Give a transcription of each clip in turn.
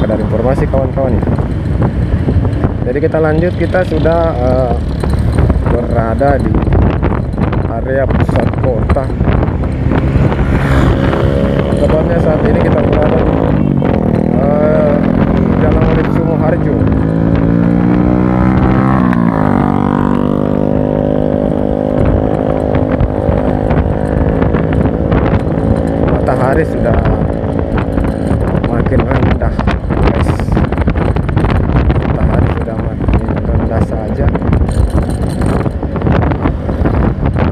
sekedar informasi kawan-kawan ya. Jadi kita lanjut, kita sudah berada di area pusat kota. Tepatnya saat ini kita berada di Jalan Urip Sumoharjo. Matahari sudah makin rendah, guys. Matahari sudah makin rendah saja.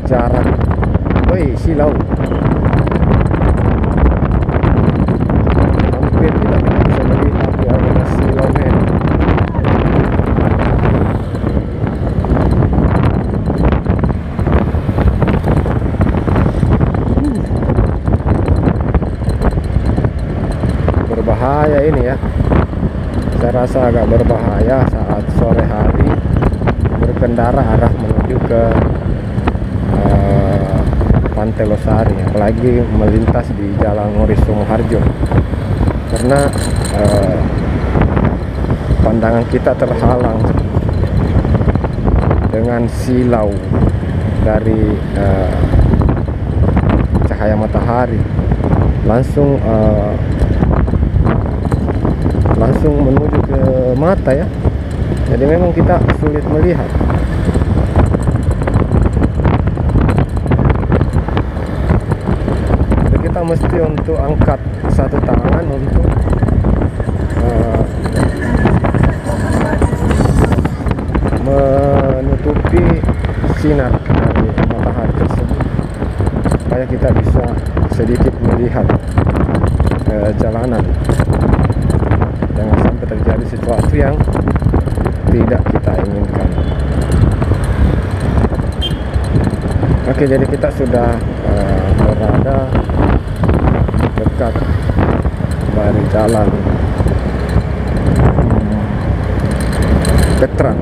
Jarak, woi, silau. Hampir kita tidak bisa melihat di area silau men. Berbahaya ini ya. Saya rasa agak berbahaya saat sore hari berkendara arah menuju ke Pantai Losari, apalagi melintas di Jalan Urip Sumoharjo, karena pandangan kita terhalang dengan silau dari cahaya matahari langsung menuju ke mata ya. Jadi memang kita sulit melihat. Jadi kita mesti untuk angkat satu tangan untuk menutupi sinar dari matahari tersebut, supaya kita bisa sedikit melihat jalanan. Jangan sampai terjadi sesuatu yang tidak kita inginkan. Oke, jadi kita sudah berada dekat dari jalan Veteran.